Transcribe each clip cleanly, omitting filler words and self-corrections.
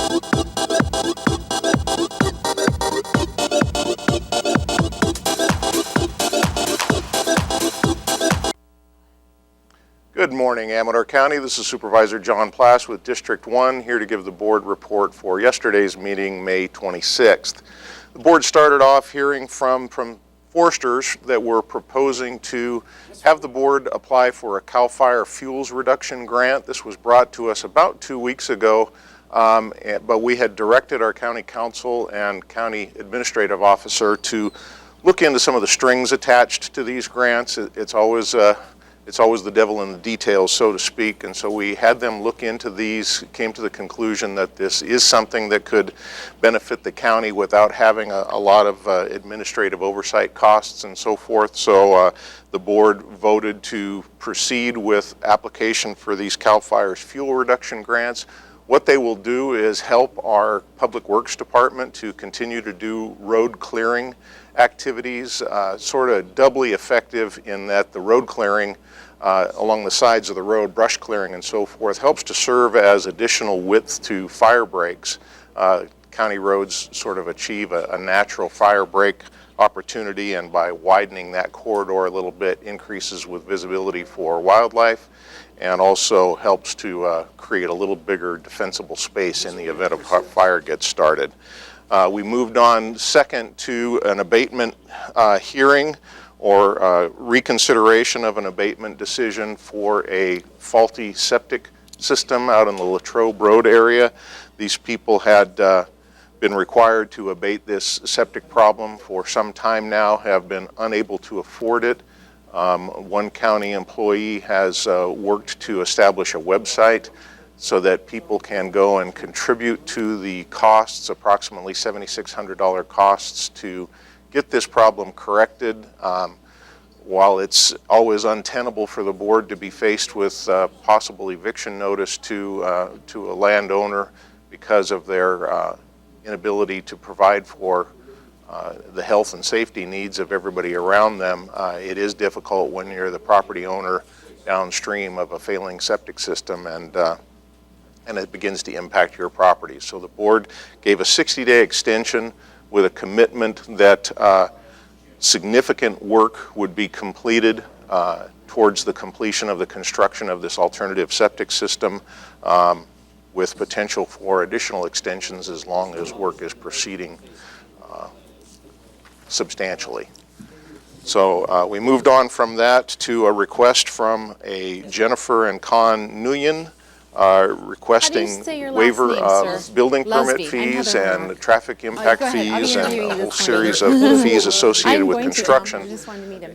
Good morning, Amador County. This is Supervisor John Plasse with District 1, here to give the board report for yesterday's meeting, May 26th. The board started off hearing from foresters that were proposing to have the board apply for a CAL FIRE fuels reduction grant. This was brought to us about 2 weeks ago, but we had directed our county counsel and county administrative officer to look into some of the strings attached to these grants. It's always the devil in the details, so to speak, and so we had them look into these, came to the conclusion that this is something that could benefit the county without having a lot of administrative oversight costs and so forth. So the board voted to proceed with application for these CAL FIRE's fuel reduction grants. What they will do is help our Public Works Department to continue to do road clearing activities, sort of doubly effective in that the road clearing along the sides of the road, brush clearing and so forth, helps to serve as additional width to fire breaks. County roads sort of achieve a natural fire break opportunity, and by widening that corridor a little bit, increases with visibility for wildlife, and also helps to create a little bigger defensible space in the event a fire gets started. We moved on second to an abatement hearing or reconsideration of an abatement decision for a faulty septic system out in the Latrobe Road area. These people had been required to abate this septic problem for some time now, have been unable to afford it. One county employee has worked to establish a website so that people can go and contribute to the costs, approximately $7,600 costs, to get this problem corrected. While it's always untenable for the board to be faced with possible eviction notice to a landowner because of their inability to provide for the health and safety needs of everybody around them, it is difficult when you're the property owner downstream of a failing septic system, and it begins to impact your property. So the board gave a 60-day extension with a commitment that significant work would be completed towards the completion of the construction of this alternative septic system, with potential for additional extensions as long as work is proceeding substantially. So we moved on from that to a request from a Jennifer and Con Nguyen, requesting waiver of building permit fees and traffic impact fees and a whole series of fees associated with construction.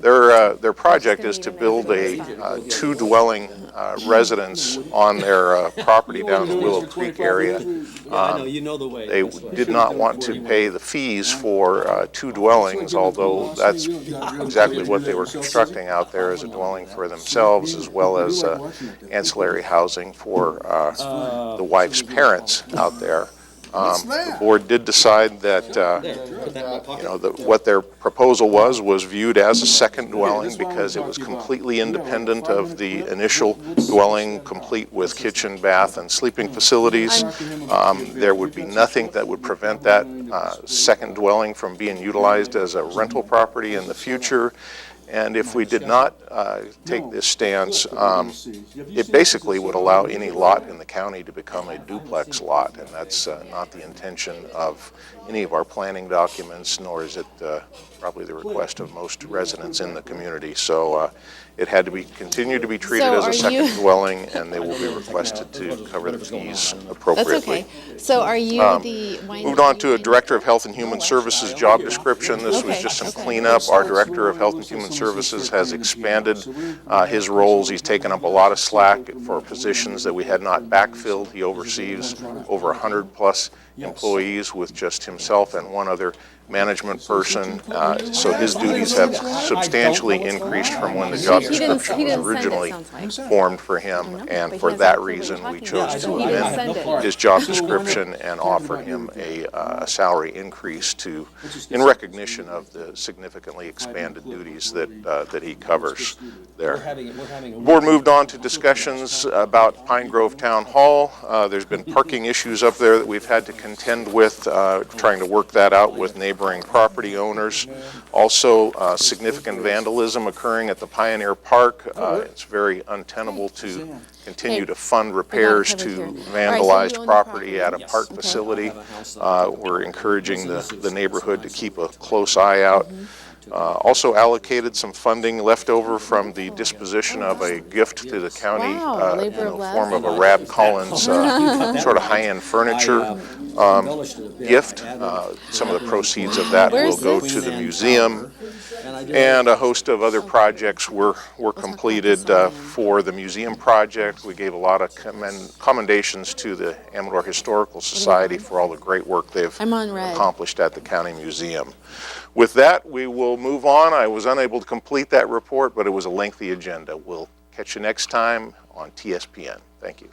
Their project is to build a two-dwelling residence on their property down the Willow Creek area. They did not want to pay the fees for two dwellings, although that's exactly what they were constructing out there, as a dwelling for themselves as well as ancillary housing for the wife's parents out there. The board did decide that what their proposal was viewed as a second dwelling because it was completely independent of the initial dwelling, complete with kitchen, bath, and sleeping facilities. There would be nothing that would prevent that second dwelling from being utilized as a rental property in the future. And if we did not take this stance, it basically would allow any lot in the county to become a duplex lot, and that's not the intention of any of our planning documents, nor is it probably the request of most residents in the community. So it had to be continue to be treated as a second dwelling, and they will be requested to cover the fees appropriately. That's okay. So are you moved on to a Director of Health and Human Services job description. This was just some cleanup. Our Director of Health and Human Services has expanded his roles. He's taken up a lot of slack for positions that we had not backfilled. He oversees over 100+ employees with just himself and one other management person, so his duties have substantially increased from when the job description was originally formed for him, and for that reason we chose to amend his job description and offer him a salary increase in recognition of the significantly expanded duties that he covers there. The board moved on to discussions about Pine Grove Town Hall. There's been parking issues up there that we've had to contend with, trying to work that out with neighboring property owners. Also, significant vandalism occurring at the Pioneer Park. It's very untenable to continue to fund repairs to vandalized property at a park facility. We're encouraging the neighborhood to keep a close eye out. Also allocated some funding left over from the disposition of a gift to the county in the form of a Rab Collins sort of high-end furniture gift. Some of the proceeds of that will go to the museum, and a host of other projects were completed for the museum project. We gave a lot of commendations to the Amador Historical Society for all the great work they've accomplished at the county museum. With that, we will move on. I was unable to complete that report, but it was a lengthy agenda. We'll catch you next time on TSPN. Thank you.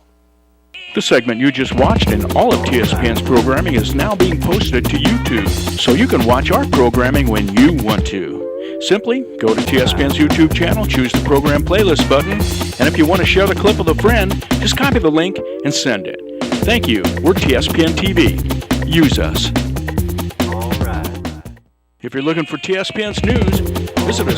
The segment you just watched and all of TSPN's programming is now being posted to YouTube, so you can watch our programming when you want to. Simply go to TSPN's YouTube channel, choose the program playlist button, and if you want to share the clip with a friend, just copy the link and send it. Thank you. We're TSPN TV. Use us. If you're looking for TSPN's news, visit us